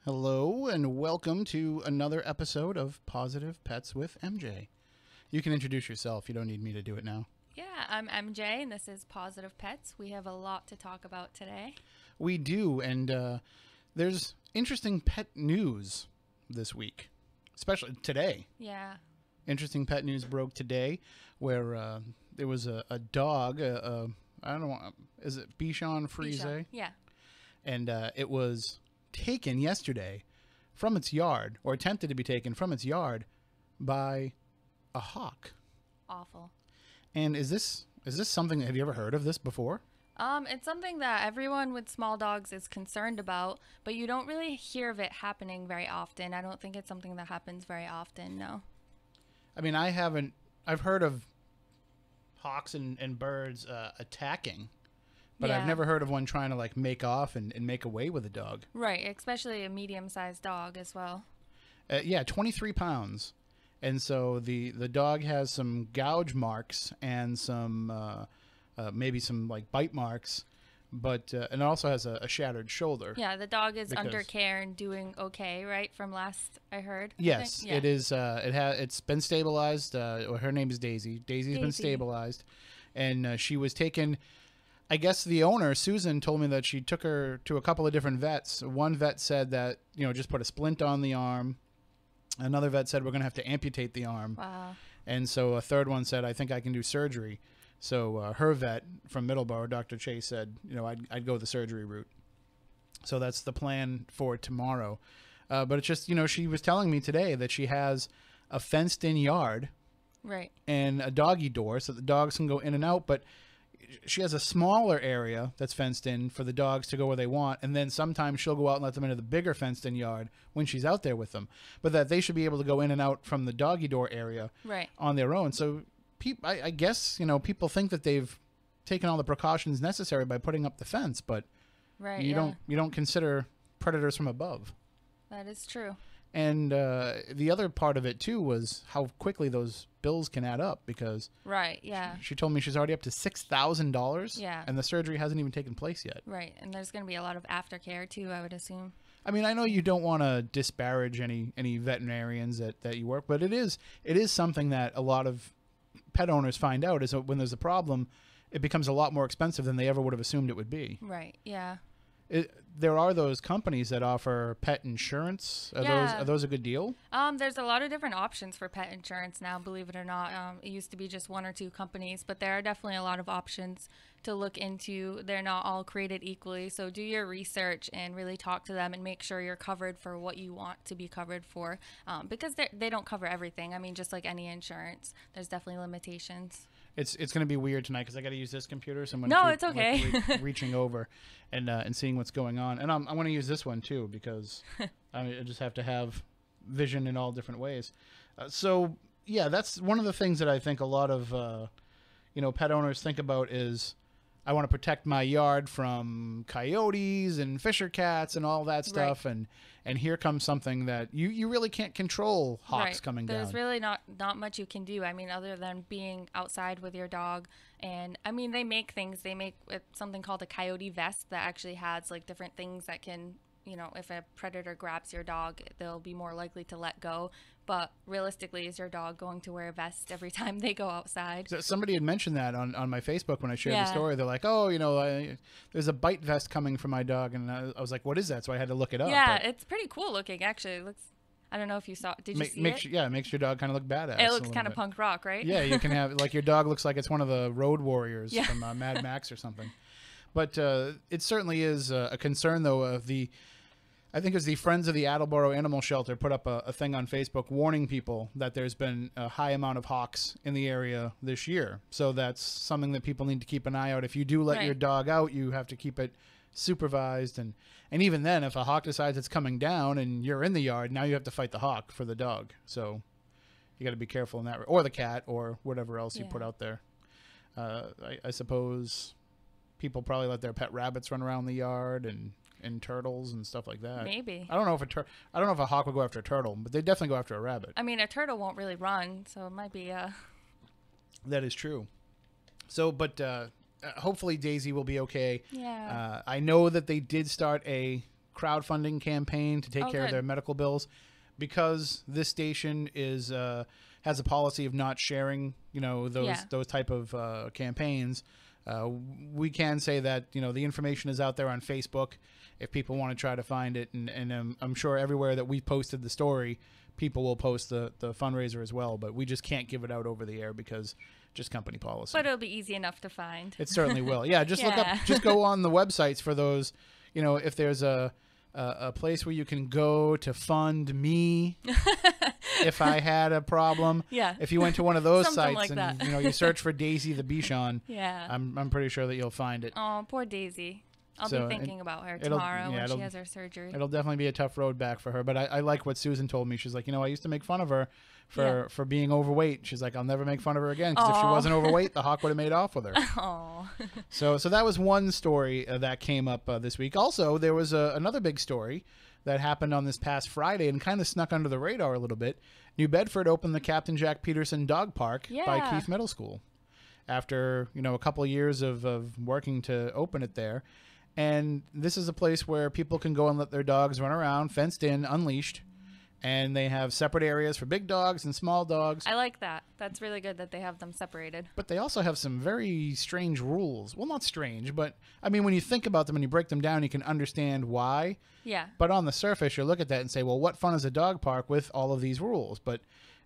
Hello and welcome to another episode of Positive Pets with MJ. You can introduce yourself. You don't need me to do it now. Yeah, I'm MJ and this is Positive Pets. We have a lot to talk about today. We do, and there's interesting pet news this week, especially today. Yeah. Interesting pet news broke today where there was a dog, I don't know, is it Bichon Frise? Bichon, yeah. And it was taken yesterday from its yard, or attempted to be taken from its yard by a hawk. Awful. And is this something, have you ever heard of this before? It's something that everyone with small dogs is concerned about, but you don't really hear of it happening very often. I don't think it's something that happens very often, no. I mean, I've heard of hawks and birds attacking, but Yeah. I've never heard of one trying to like make off and make away with a dog. Right, especially a medium-sized dog as well. Yeah, 23 pounds. And so the dog has some gouge marks and some maybe some like bite marks, but and it also has a shattered shoulder. Yeah, the dog is under care and doing okay, right? From last I heard. Yes, Yeah. it is. It's been stabilized. Her name is Daisy. Daisy's been stabilized, and she was taken. I guess the owner, Susan, told me that she took her to a couple of different vets. One vet said that, just put a splint on the arm. Another vet said we're going to have to amputate the arm. Wow. And so a third one said, I think I can do surgery. So her vet from Middleborough, Dr. Chase, said, I'd go the surgery route. So that's the plan for tomorrow. But it's just, she was telling me today that she has a fenced-in yard. Right. And a doggy door so the dogs can go in and out. But she has a smaller area that's fenced in for the dogs to go where they want, and then sometimes she'll go out and let them into the bigger fenced in yard when she's out there with them, but that they should be able to go in and out from the doggy door area on their own. So I guess people think that they've taken all the precautions necessary by putting up the fence, but you don't consider predators from above. That is true. And the other part of it too was how quickly those bills can add up, because she told me she's already up to $6,000. Yeah. And the surgery hasn't even taken place yet. Right. And there's going to be a lot of aftercare too, I would assume. I mean, I know you don't want to disparage any veterinarians that you work, but it is something that a lot of pet owners find out is that when there's a problem, it becomes a lot more expensive than they ever would have assumed it would be. Right. Yeah. There are those companies that offer pet insurance. Are those a good deal? There's a lot of different options for pet insurance now, believe it or not. It used to be just one or two companies, but there are definitely a lot of options to look into. They're not all created equally, so do your research and really talk to them and make sure you're covered for what you want to be covered for, because they don't cover everything. I mean, just like any insurance, there's definitely limitations. It's going to be weird tonight because I got to use this computer. So it's okay. Reaching over and seeing what's going on, and I want to use this one too because I just have to have vision in all different ways. So yeah, that's one of the things that I think a lot of pet owners think about is, I want to protect my yard from coyotes and fisher cats and all that stuff. Right. And here comes something that you really can't control, hawks coming down. There's really not much you can do. I mean, other than being outside with your dog. And I mean, they make things. They make something called a coyote vest that actually has like different things that can, if a predator grabs your dog, they'll be more likely to let go. But realistically, is your dog going to wear a vest every time they go outside? So somebody had mentioned that on my Facebook when I shared the story. They're like, oh, there's a bite vest coming for my dog. And I was like, what is that? So I had to look it up. Yeah, it's pretty cool looking, actually. It looks, I don't know if you saw, did you see it? It makes your dog kind of look badass. It looks kind of punk rock, right? Yeah, you can have, like, your dog looks like it's one of the road warriors from Mad Max or something. But it certainly is a concern, though, of I think it was the Friends of the Attleboro Animal Shelter put up a thing on Facebook warning people that there's been a high amount of hawks in the area this year. So that's something that people need to keep an eye out. If you do let your dog out, you have to keep it supervised. And even then, if a hawk decides it's coming down and you're in the yard, now you have to fight the hawk for the dog. So you got to be careful in that, or the cat, or whatever else you put out there. I suppose people probably let their pet rabbits run around the yard and turtles and stuff like that. Maybe. I don't know if a hawk would go after a turtle, but they definitely go after a rabbit. I mean, a turtle won't really run, so it might be That is true. So, but hopefully Daisy will be okay. Yeah. I know that they did start a crowdfunding campaign to take care of good. their medical bills, because this station is has a policy of not sharing, those type of campaigns. We can say that, the information is out there on Facebook if people want to try to find it. And I'm sure everywhere that we posted the story, people will post the fundraiser as well. But we just can't give it out over the air because just company policy. But it'll be easy enough to find. It certainly will. Yeah, just look up, just go on the websites for those, if there's a place where you can go to fund me if I had a problem. Yeah. If you went to one of those Something sites like and that. you search for Daisy the Bichon, Yeah. I'm pretty sure that you'll find it. Oh, poor Daisy. I'll be thinking about her tomorrow when she has her surgery. It'll definitely be a tough road back for her. But I like what Susan told me. She's like, I used to make fun of her for being overweight. She's like, I'll never make fun of her again, because if she wasn't overweight, the hawk would have made off with her. Oh. So that was one story that came up this week. Also, there was another big story that happened on this past Friday and kind of snuck under the radar a little bit. New Bedford opened the Captain Jack Peterson Dog Park by Keith Middle School after, a couple of years of working to open it there. And this is a place where people can go and let their dogs run around, fenced in, unleashed. And they have separate areas for big dogs and small dogs. I like that. That's really good that they have them separated. But they also have some very strange rules. Well, not strange, but I mean, when you think about them and you break them down, you can understand why. Yeah. But on the surface, you look at that and say, well, what fun is a dog park with all of these rules? But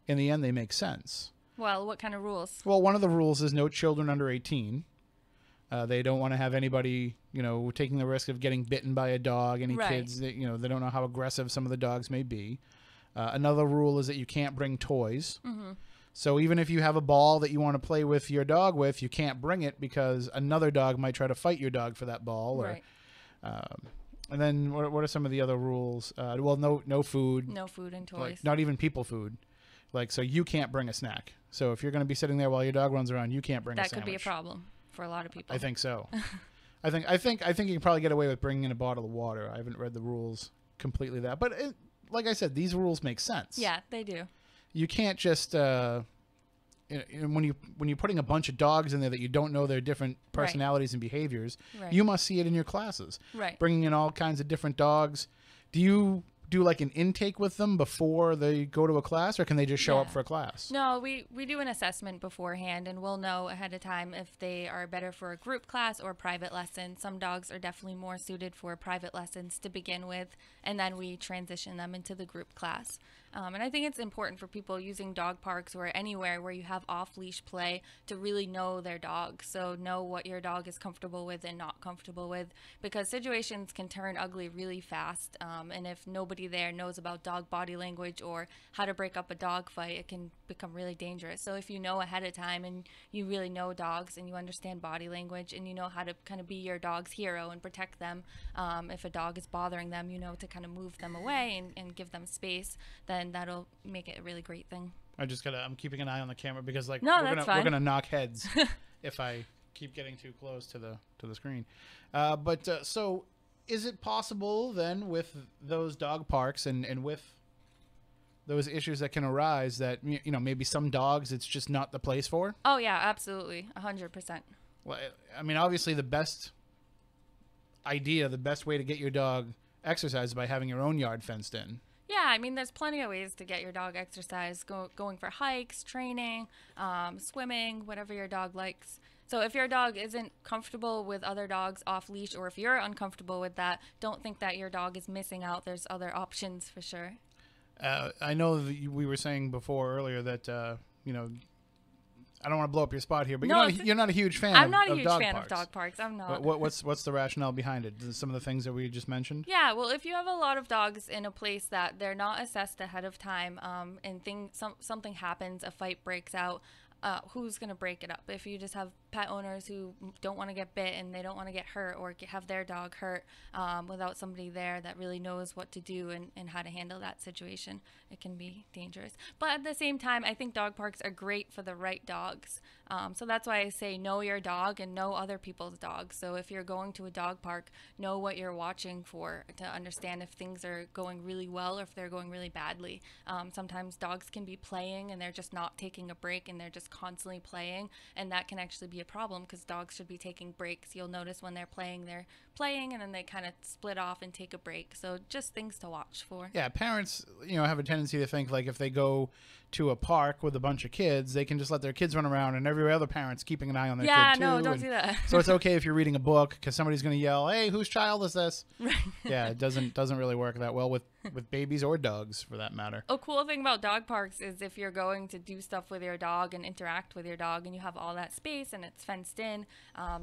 in the end, they make sense. Well, what kind of rules? Well, one of the rules is no children under 18. They don't want to have anybody, taking the risk of getting bitten by a dog. Any kids that, they don't know how aggressive some of the dogs may be. Another rule is that you can't bring toys. Mm-hmm. So even if you have a ball that you want to play with your dog with, you can't bring it because another dog might try to fight your dog for that ball. Right. And then what are some of the other rules? Well, no food. No food and toys. Like, not even people food. So you can't bring a snack. So if you're going to be sitting there while your dog runs around, you can't bring a sandwich. That could be a problem for a lot of people. I think so. I think you can probably get away with bringing in a bottle of water. I haven't read the rules completely but like I said, these rules make sense. Yeah, they do. You can't just when you're putting a bunch of dogs in there that you don't know their different personalities and behaviors, you must see it in your classes. Right. Bringing in all kinds of different dogs. Do you do like an intake with them before they go to a class, or can they just show up for a class? No, we do an assessment beforehand, and we'll know ahead of time if they are better for a group class or private lesson. Some dogs are definitely more suited for private lessons to begin with, and then we transition them into the group class. And I think it's important for people using dog parks or anywhere where you have off-leash play to really know their dog. So know what your dog is comfortable with and not comfortable with, because situations can turn ugly really fast. And if nobody there knows about dog body language or how to break up a dog fight, it can become really dangerous. So if you know ahead of time and you really know dogs and you understand body language and you know how to kind of be your dog's hero and protect them, if a dog is bothering them, to kind of move them away and give them space, then that'll make it a really great thing. I'm keeping an eye on the camera because we're gonna knock heads if I keep getting too close to the screen. So is it possible then with those dog parks and with those issues that can arise that maybe some dogs it's just not the place for? Oh yeah, absolutely, 100%. Well, I mean, obviously the best way to get your dog exercise is by having your own yard fenced in. Yeah, I mean, there's plenty of ways to get your dog exercise, going for hikes, training, swimming, whatever your dog likes. So if your dog isn't comfortable with other dogs off leash, or if you're uncomfortable with that, don't think that your dog is missing out. There's other options for sure. I know that we were saying earlier that, I don't want to blow up your spot here, but you're not a huge fan I'm not a of huge dog fan parks. of dog parks. I'm not. What's the rationale behind it? Some of the things that we just mentioned? Yeah, well, if you have a lot of dogs in a place that they're not assessed ahead of time, and something happens, a fight breaks out, who's going to break it up? If you just have pet owners who don't want to get bit and they don't want to get hurt or have their dog hurt without somebody there that really knows what to do and how to handle that situation, it can be dangerous. But at the same time, I think dog parks are great for the right dogs. So that's why I say know your dog and know other people's dogs. So if you're going to a dog park, know what you're watching for to understand if things are going really well or if they're going really badly. Sometimes dogs can be playing and they're just not taking a break and they're just constantly playing, and that can actually be a problem because dogs should be taking breaks. You'll notice when they're playing and then they kind of split off and take a break. So just things to watch for. Yeah, parents, have a tendency to think like if they go to a park with a bunch of kids, they can just let their kids run around and every other parent's keeping an eye on their kid too. Yeah, no, don't do that. So it's okay if you're reading a book because somebody's going to yell, "Hey, whose child is this?" Right. Yeah, it doesn't really work that well with babies or dogs for that matter. A cool thing about dog parks is if you're going to do stuff with your dog and interact with your dog and you have all that space and it's fenced in,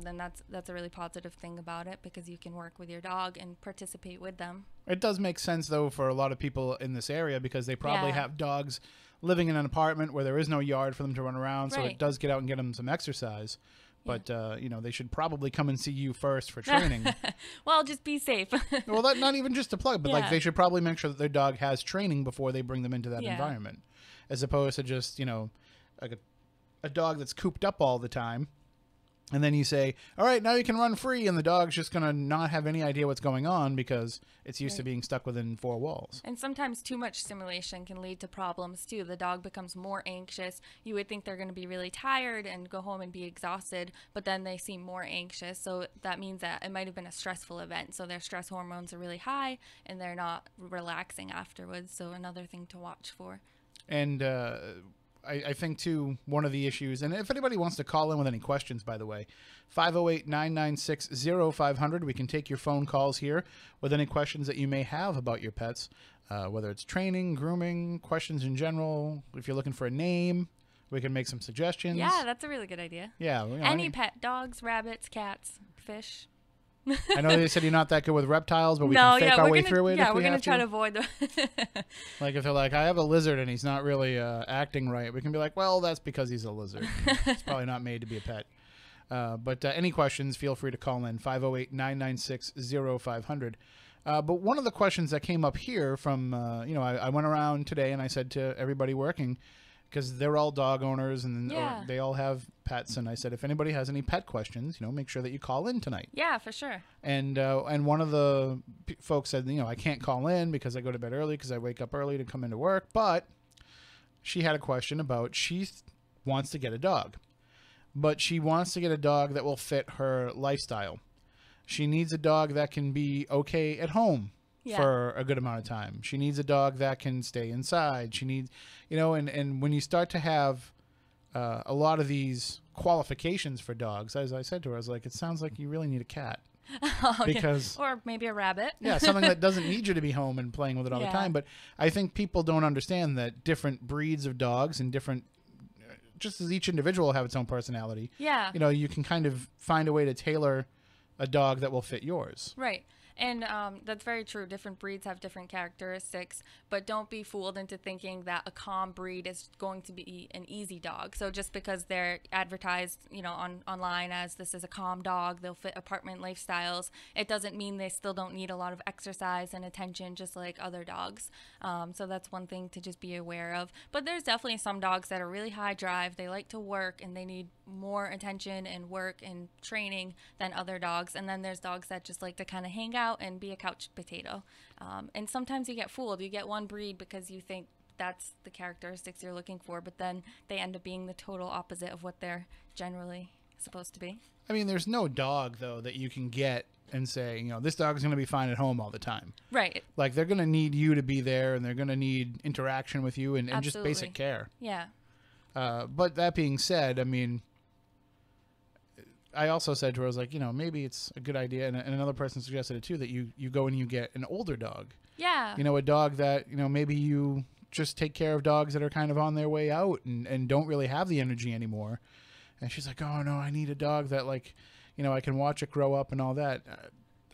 then that's a really positive thing about it because you can work with your dog and participate with them. It does make sense though for a lot of people in this area because they probably have dogs living in an apartment where there is no yard for them to run around, so it does get out and get them some exercise. But, they should probably come and see you first for training. Well, just be safe. Well, not even just to plug, but they should probably make sure that their dog has training before they bring them into that environment. As opposed to just, like a dog that's cooped up all the time. And then you say, all right, now you can run free. And the dog's just going to not have any idea what's going on because it's used to being stuck within four walls. And sometimes too much stimulation can lead to problems too. The dog becomes more anxious. You would think they're going to be really tired and go home and be exhausted, but then they seem more anxious. So that means that it might have been a stressful event. So their stress hormones are really high and they're not relaxing afterwards. So another thing to watch for. And, I think, too, one of the issues, and if anybody wants to call in with any questions, by the way, 508-996-0500. We can take your phone calls here with any questions that you may have about your pets, whether it's training, grooming, questions in general. If you're looking for a name, we can make some suggestions. Yeah, that's a really good idea. Yeah. Any pet, dogs, rabbits, cats, fish. I know they said you're not that good with reptiles, but we can fake our way through it. Yeah, we're going to try to avoid them. Like if they're like, I have a lizard and he's not really acting right, we can be like, well, that's because he's a lizard. It's probably not made to be a pet. But any questions, feel free to call in 508-996-0500. But one of the questions that came up here from, I went around today and I said to everybody working, because they're all dog owners and they all have pets. And I said, if anybody has any pet questions, make sure that you call in tonight. Yeah, for sure. And one of the folks said, I can't call in because I go to bed early because I wake up early to come into work. But she had a question about she wants to get a dog. But she wants to get a dog that will fit her lifestyle. She needs a dog that can be okay at home. For a good amount of time. She needs a dog that can stay inside. She needs, and when you start to have a lot of these qualifications for dogs, as I said to her, I was like, it sounds like you really need a cat. Because or maybe a rabbit. Yeah, something that doesn't need you to be home and playing with it all the time. But I think people don't understand that different breeds of dogs and different, just as each individual have its own personality. Yeah. You can kind of find a way to tailor a dog that will fit yours. Right. And that's very true. Different breeds have different characteristics, but don't be fooled into thinking that a calm breed is going to be an easy dog. So just because they're advertised, online as this is a calm dog, they'll fit apartment lifestyles, it doesn't mean they still don't need a lot of exercise and attention just like other dogs. So that's one thing to just be aware of. But there's definitely some dogs that are really high drive. They like to work and they need more attention and work and training than other dogs. And then there's dogs that just like to kind of hang out and be a couch potato. And sometimes you get fooled. You get one breed because you think that's the characteristics you're looking for, but then they end up being the total opposite of what they're generally supposed to be. I mean, there's no dog, though, that you can get and say, this dog is going to be fine at home all the time. Right. Like, they're going to need you to be there, and they're going to need interaction with you and just basic care. Yeah. But that being said, I mean, I also said to her, I was like, maybe it's a good idea, and another person suggested it too, that you go and you get an older dog. Yeah. A dog that, maybe you just take care of dogs that are kind of on their way out and don't really have the energy anymore. And she's like, oh, no, I need a dog that, I can watch it grow up and all that.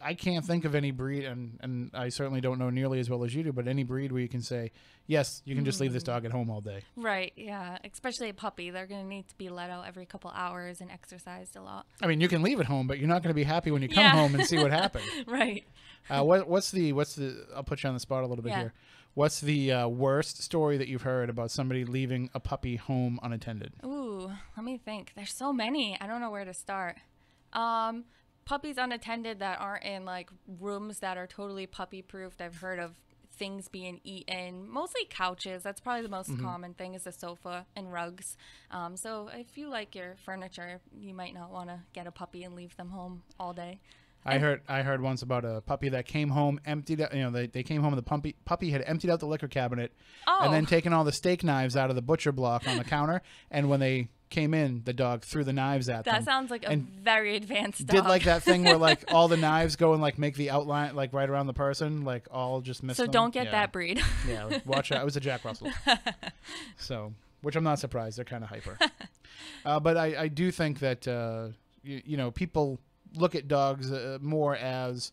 I can't think of any breed, and I certainly don't know nearly as well as you do, but any breed where you can say, yes, you can just leave this dog at home all day. Right, yeah. Especially a puppy. They're going to need to be let out every couple hours and exercised a lot. I mean, you can leave it home, but you're not going to be happy when you come home and see what happened. Right. What's the, I'll put you on the spot a little bit here. What's the worst story that you've heard about somebody leaving a puppy home unattended? Ooh, let me think. There's so many. I don't know where to start. Puppies unattended that aren't in like rooms that are totally puppy proofed. I've heard of things being eaten, mostly couches. That's probably the most common thing, is the sofa and rugs. So if you like your furniture, you might not want to get a puppy and leave them home all day. I heard once about a puppy that came home emptied out. You know, they came home and the puppy had emptied out the liquor cabinet and then taken all the steak knives out of the butcher block on the counter. And when they came in, the dog threw the knives at them. That sounds like a very advanced dog. Did like that thing where like all the knives go and like make the outline like right around the person, like all just miss them. So don't get that breed. Yeah, like, watch out. It was a Jack Russell. So, which I'm not surprised. They're kind of hyper. But I do think that you know, people look at dogs more as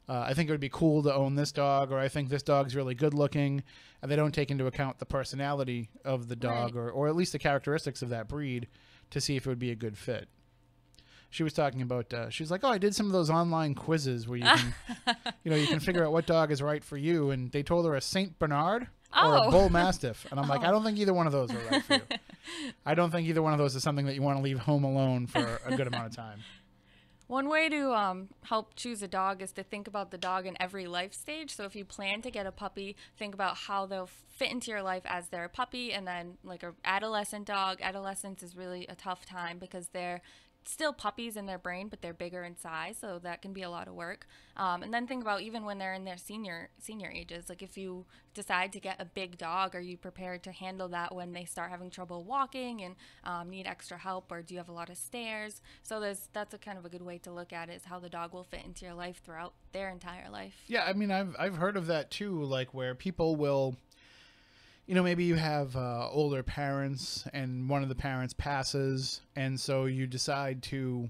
I think it would be cool to own this dog, or I think this dog's really good looking, and they don't take into account the personality of the dog, or at least the characteristics of that breed to see if it would be a good fit. She was talking about, she's like, oh, I did some of those online quizzes where you can, you know, you can figure out what dog is right for you, and they told her a Saint Bernard or a Bull Mastiff, and I'm like, I don't think either one of those are right for you. I don't think either one of those is something that you want to leave home alone for a good amount of time. One way to help choose a dog is to think about the dog in every life stage. So if you plan to get a puppy, think about how they'll fit into your life as they're a puppy, and then like an adolescent dog. Adolescence is really a tough time because they're still puppies in their brain, but they're bigger in size, so that can be a lot of work. And then think about even when they're in their senior ages. Like if you decide to get a big dog, are you prepared to handle that when they start having trouble walking and need extra help, or do you have a lot of stairs? So that's a kind of a good way to look at it, is how the dog will fit into your life throughout their entire life. Yeah, I mean, I've heard of that too, like where people will, you know, maybe you have older parents and one of the parents passes, and so you decide to,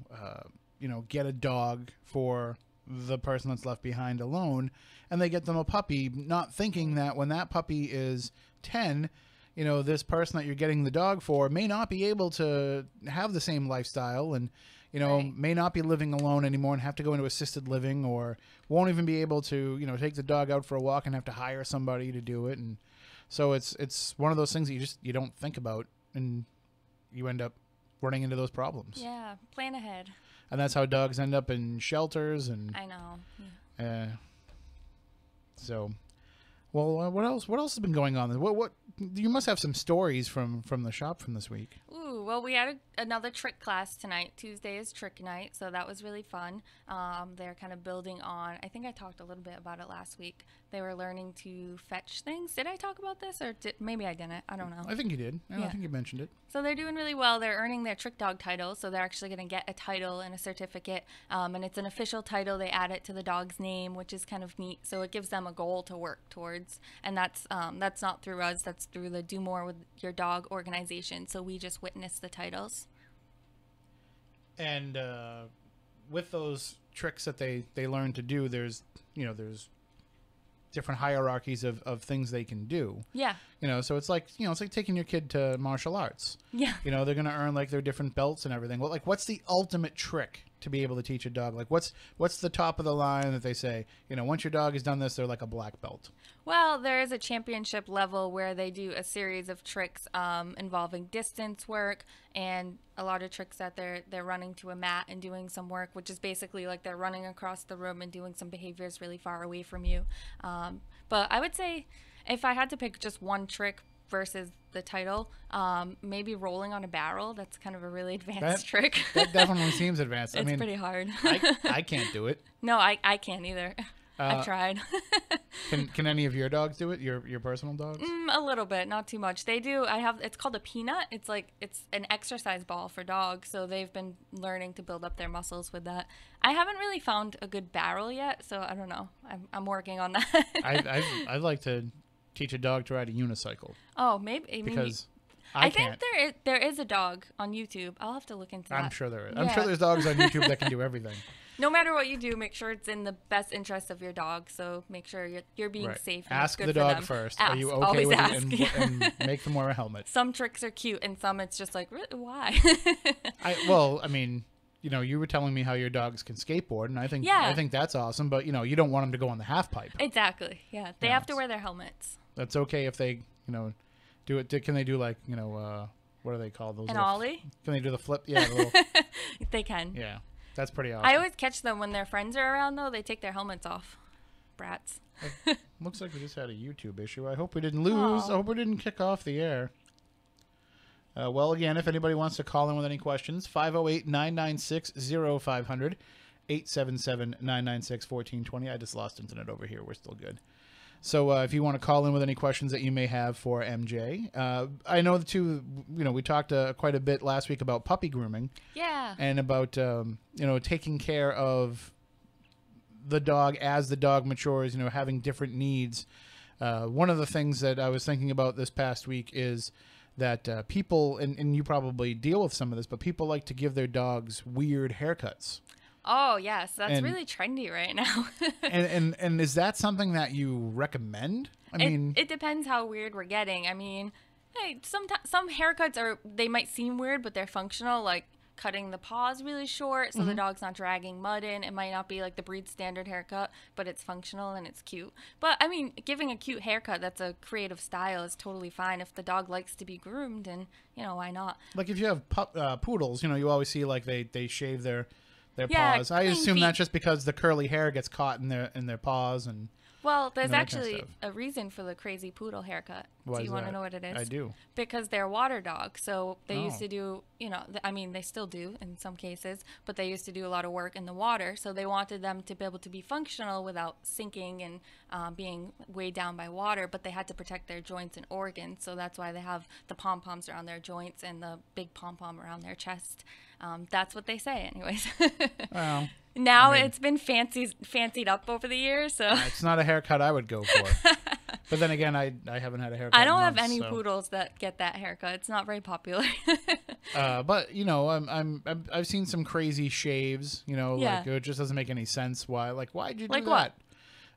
you know, get a dog for the person that's left behind alone, and they get them a puppy, not thinking that when that puppy is 10, you know, this person that you're getting the dog for may not be able to have the same lifestyle, and, you know, may not be living alone anymore and have to go into assisted living, or won't even be able to, you know, take the dog out for a walk and have to hire somebody to do it. And so it's one of those things that you don't think about, and you end up running into those problems. Yeah, plan ahead. And that's how dogs end up in shelters. And I know. So, well, what else? What else has been going on? What you must have some stories from the shop from this week. Ooh, well, we had another trick class tonight. Tuesday is trick night, so that was really fun. They're kind of building on, I think I talked a little bit about it last week. They were learning to fetch things. Did I talk about this, or maybe I didn't? I don't know. I think you did. I think you mentioned it. So they're doing really well. They're earning their trick dog title, so they're actually going to get a title and a certificate, and it's an official title. They add it to the dog's name, which is kind of neat. So it gives them a goal to work towards, and that's not through us. That's through the Do More With Your Dog organization. So we just witness the titles. And with those tricks that they learn to do, there's different hierarchies of things they can do. Yeah. You know, so it's like taking your kid to martial arts. Yeah. You know, they're going to earn like their different belts and everything. Well, like, what's the ultimate trick to be able to teach a dog? Like, what's the top of the line that they say, you know, once your dog has done this, they're like a black belt? Well, there is a championship level where they do a series of tricks involving distance work, and a lot of tricks that they're running to a mat and doing some work, which is basically like they're running across the room and doing some behaviors really far away from you. But I would say if I had to pick just one trick versus the title, maybe rolling on a barrel. That's kind of a really advanced trick. That definitely seems advanced. It's pretty hard. I can't do it. No, I can't either. I've tried. Can any of your dogs do it? Your personal dogs? A little bit, not too much. They do. It's called a peanut. It's an exercise ball for dogs. So they've been learning to build up their muscles with that. I haven't really found a good barrel yet, so I don't know. I'm working on that. I'd like to teach a dog to ride a unicycle. Oh, maybe. Because I think there is a dog on YouTube. I'll have to look into that. I'm sure there is. Yeah. I'm sure there's dogs on YouTube that can do everything. No matter what you do, make sure it's in the best interest of your dog. So make sure you're being safe. And Ask good the for dog them. first. Ask. Are you okay Always with ask. it? And make them wear a helmet. Some tricks are cute, and some it's just like, why? I mean, you were telling me how your dogs can skateboard, and I think that's awesome. But you don't want them to go on the half pipe. Exactly. Yeah, they have to wear their helmets. That's okay if they do it. Can they do like what are they called? Those an ollie? Can they do the flip? Yeah, the little, they can. Yeah, that's pretty awesome. I always catch them when their friends are around, though. They take their helmets off. Brats. Looks like we just had a YouTube issue. I hope we didn't lose. I hope we didn't kick off the air. Well, again, if anybody wants to call in with any questions, 508-996-0500, 877-996-1420. I just lost internet over here. We're still good. So if you want to call in with any questions that you may have for MJ, I know we talked quite a bit last week about puppy grooming. Yeah. And about, taking care of the dog as the dog matures, having different needs. One of the things that I was thinking about this past week is that people, and you probably deal with some of this, but people like to give their dogs weird haircuts. Oh, yes. That's really trendy right now. and is that something that you recommend? I mean, it depends how weird we're getting. I mean, hey, some haircuts they might seem weird, but they're functional, like cutting the paws really short so the dog's not dragging mud in. It might not be like the breed standard haircut, but it's functional and it's cute. But I mean, giving a cute haircut that's a creative style is totally fine. If the dog likes to be groomed, and why not? Like if you have poodles, you always see like they shave their Yeah, paws. I assume feet. That's just because the curly hair gets caught in their paws and. Well, there's that kind of actually stuff. a reason for the crazy poodle haircut. Why Do is you want to that? know what it is? I do. Because they're water dogs. So they used Oh. to do, I mean, they still do in some cases, but they used to do a lot of work in the water. So they wanted them to be able to be functional without sinking and being weighed down by water, but they had to protect their joints and organs. So that's why they have the pom-poms around their joints and the big pom-pom around their chest. That's what they say anyways. Well, Now it's been fancied up over the years, so it's not a haircut I would go for. But then again, I haven't had a haircut. I don't in have months, any so. poodles that get that haircut. It's not very popular. But I've seen some crazy shaves. Like it just doesn't make any sense. Why'd you do Like that?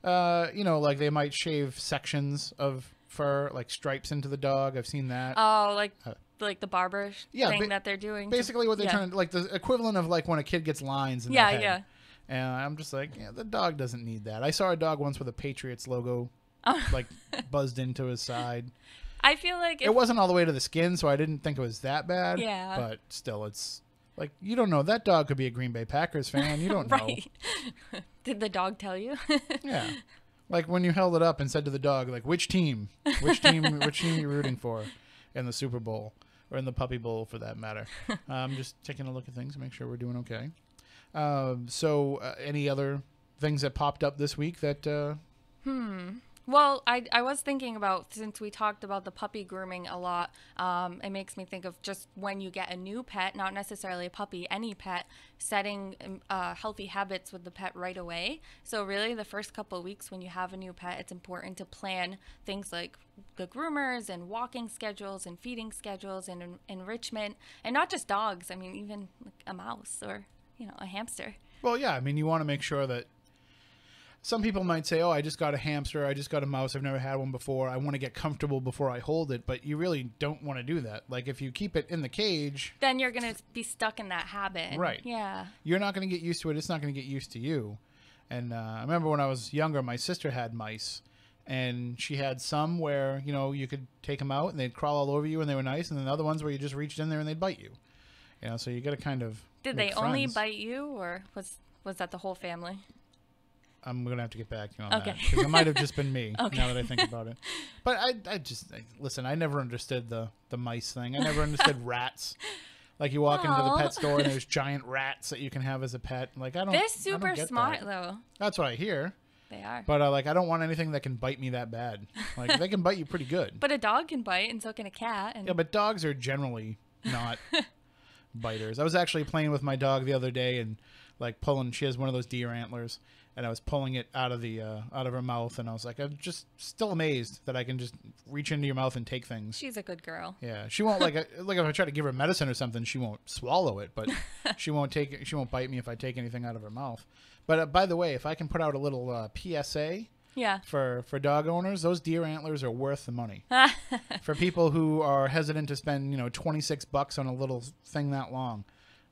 What? Like they might shave sections of fur, like stripes into the dog. I've seen that. Oh, like the barber thing that they're doing. Basically, what they're trying to, like the equivalent of like when a kid gets lines in their head. Yeah. And I'm just like, the dog doesn't need that. I saw a dog once with a Patriots logo, like buzzed into his side. I feel like it wasn't all the way to the skin, so I didn't think it was that bad. Yeah. But still, it's like, you don't know. That dog could be a Green Bay Packers fan. You don't know. Right. Did the dog tell you? Yeah. Like when you held it up and said to the dog, like, which team are you rooting for in the Super Bowl or in the Puppy Bowl for that matter? I'm just taking a look at things to make sure we're doing okay. So any other things that popped up this week that... Well, I was thinking about, since we talked about the puppy grooming a lot, it makes me think of just when you get a new pet, not necessarily a puppy, any pet, setting healthy habits with the pet right away. So really the first couple of weeks when you have a new pet, it's important to plan things like the groomers and walking schedules and feeding schedules and enrichment, and not just dogs. I mean, even like a mouse or, a hamster. Well, yeah, I mean, you want to make sure that some people might say, oh, I just got a hamster, I just got a mouse, I've never had one before, I want to get comfortable before I hold it, but you really don't want to do that. Like, if you keep it in the cage... Then you're going to be stuck in that habit. Right. Yeah. You're not going to get used to it, it's not going to get used to you. And I remember when I was younger, my sister had mice, and she had some where, you could take them out, and they'd crawl all over you, and they were nice, and then other ones where you just reached in there and they'd bite you. So you got to kind of... Did they only bite you, or was that the whole family? I'm going to have to get back to you on that. Because it might have just been me, now that I think about it. But listen, I never understood the mice thing. I never understood rats. Like you walk into the pet store and there's giant rats that you can have as a pet. Like They're super smart, though. That's what I hear. They are. But I don't want anything that can bite me that bad. Like they can bite you pretty good. But a dog can bite, and so can a cat. And... Yeah, but dogs are generally not biters. I was actually playing with my dog the other day and like pulling. She has one of those deer antlers, and I was pulling it out of her mouth, and I was like, I'm just still amazed that I can just reach into your mouth and take things. She's a good girl. Yeah, she won't like if I try to give her medicine or something, she won't swallow it, but she won't take it. She won't bite me if I take anything out of her mouth. But by the way, if I can put out a little PSA. Yeah. For dog owners, those deer antlers are worth the money. For people who are hesitant to spend, $26 on a little thing that long.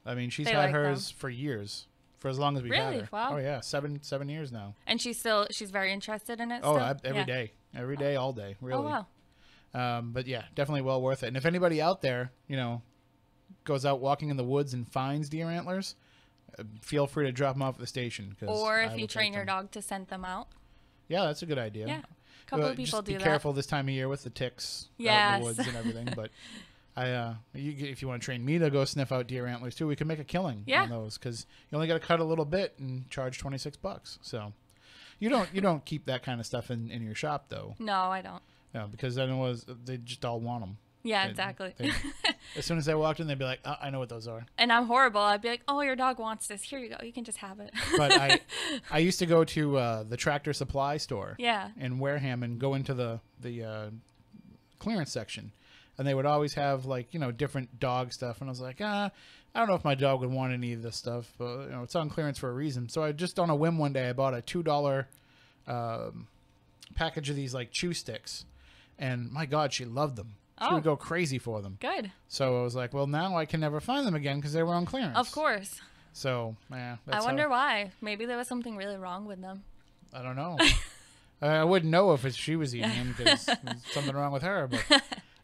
I mean, she's had hers for years, for as long as we've had her. Wow. Oh yeah, seven years now. And she's very interested in it. Oh, still? every day, all day, really. Oh wow. But yeah, definitely well worth it. And if anybody out there, goes out walking in the woods and finds deer antlers, feel free to drop them off at the station. Or if you train your dog to scent them out. Yeah, that's a good idea. Yeah, a couple of people do that. Be careful this time of year with the ticks out in the woods and everything. But if you want to train me to go sniff out deer antlers too, we can make a killing on those because you only got to cut a little bit and charge $26. So you don't keep that kind of stuff in your shop though. No, I don't. No, because they just all want them. Yeah, exactly. As soon as they walked in, they'd be like, oh, I know what those are. And I'm horrible. I'd be like, oh, your dog wants this. Here you go. You can just have it. But I used to go to the Tractor Supply store in Wareham and go into the clearance section. And they would always have, different dog stuff. And I was like, I don't know if my dog would want any of this stuff. But, it's on clearance for a reason. So I just, on a whim one day, I bought a $2 package of these, chew sticks. And, my God, she loved them. She would go crazy for them. Good. So I was like, well, now I can never find them again because they were on clearance. Of course. So, yeah. I wonder why. Maybe there was something really wrong with them. I don't know. I wouldn't know if she was eating them because there's something wrong with her.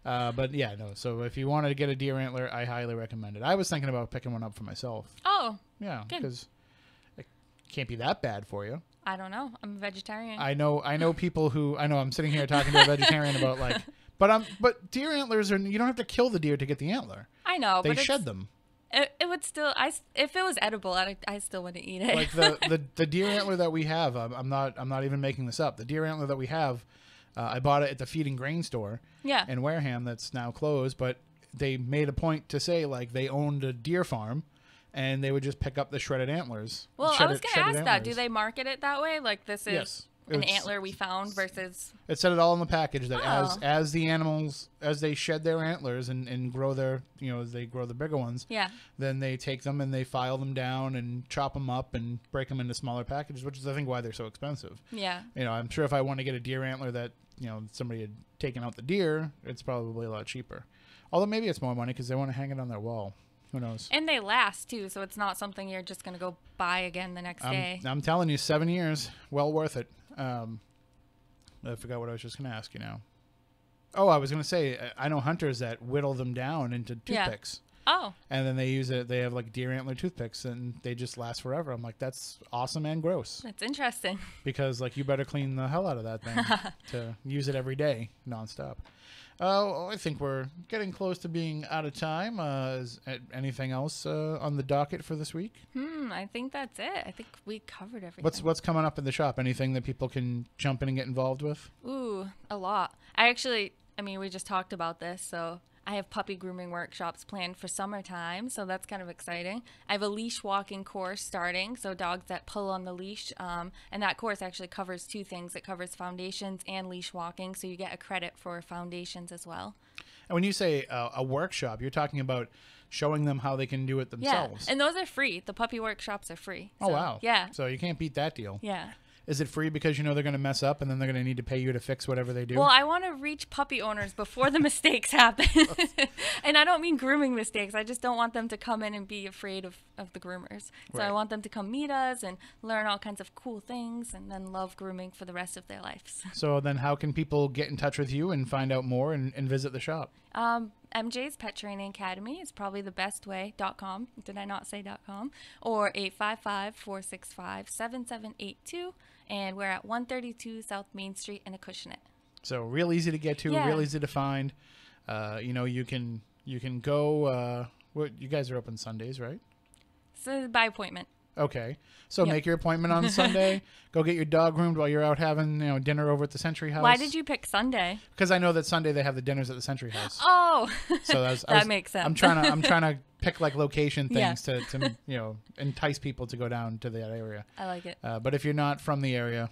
But yeah, no. So if you wanted to get a deer antler, I highly recommend it. I was thinking about picking one up for myself. Oh. Yeah, because it can't be that bad for you. I don't know. I'm a vegetarian. I know people who I'm sitting here talking to a vegetarian about But deer antlers you don't have to kill the deer to get the antler. I know, they shed them. It would still. If it was edible, I still wouldn't eat it. Like the deer antler that we have, I'm not even making this up. The deer antler that we have, I bought it at the feed and grain store. In Wareham that's now closed, but they made a point to say they owned a deer farm, and they would just pick up the shredded antlers. Well, I was going to ask that. Do they market it that way? Like this is. Yes. An antler we found versus. It said it all in the package that as the animals they shed their antlers and grow their they grow the bigger ones. Yeah. Then they take them and they file them down and chop them up and break them into smaller packages, which is I think why they're so expensive. Yeah. I'm sure if I want to get a deer antler that somebody had taken out the deer, it's probably a lot cheaper. Although maybe it's more money because they want to hang it on their wall. Who knows? And they last too, so it's not something you're just gonna go buy again the next day. I'm telling you, 7 years, well worth it. I forgot what I was just going to ask you now. Oh, I was going to say, I know hunters that whittle them down into toothpicks. Yeah. Oh. And then they use it. They have deer antler toothpicks, and they just last forever. I'm like, that's awesome and gross. That's interesting. Because you better clean the hell out of that thing to use it every day, nonstop. I think we're getting close to being out of time. Is anything else on the docket for this week? I think that's it. I think we covered everything. What's coming up in the shop? Anything that people can jump in and get involved with? Ooh, a lot. We just talked about this, so I have puppy grooming workshops planned for summertime, so that's kind of exciting. I have a leash walking course starting, so dogs that pull on the leash, and that course actually covers two things. It covers foundations and leash walking, so you get a credit for foundations as well. And when you say a workshop, you're talking about showing them how they can do it themselves. Yeah, and those are free. The puppy workshops are free. Oh, wow. Yeah. So you can't beat that deal. Yeah. Is it free because they're going to mess up and then they're going to need to pay you to fix whatever they do? Well, I want to reach puppy owners before the mistakes happen. And I don't mean grooming mistakes. I just don't want them to come in and be afraid of the groomers. So I want them to come meet us and learn all kinds of cool things and then love grooming for the rest of their lives. So then how can people get in touch with you and find out more and visit the shop? MJ's Pet Training Academy is probably the best way. .com. Did I not say .com? Or 855-465-7782. And we're at 132 South Main Street in Acushnet. So real easy to get to, real easy to find. You can go. You guys are open Sundays, right? So by appointment. Okay. So Yep. make your appointment on Sunday. Go get your dog groomed while you're out having dinner over at the Century House. Why did you pick Sunday? Because I know that Sunday they have the dinners at the Century House. Oh, So that makes sense. I'm trying to pick like location Yeah. things to entice people to go down to that area. I like it. But if you're not from the area,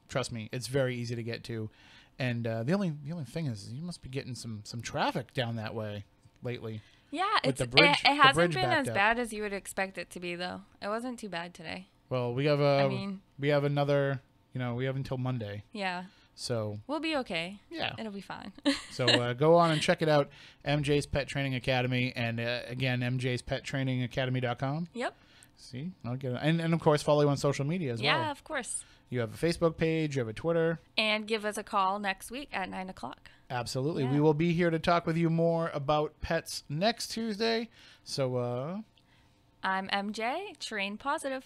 trust me, it's very easy to get to. And the only thing is, you must be getting some traffic down that way lately. Yeah, With it the hasn't bridge been backed as up. bad as you would expect it to be, though. It wasn't too bad today. Well, we have another. We have until Monday. Yeah, So we'll be okay. yeah. It'll be fine. So go on and check it out, MJ's Pet Training Academy, and again, mjspettrainingacademy.com. Yep. See, I'll get it. And of course, follow you on social media as well. Yeah, of course. You have a Facebook page, you have a Twitter. And give us a call next week at 9:00. Absolutely. Yeah. We will be here to talk with you more about pets next Tuesday. So I'm MJ, train positive.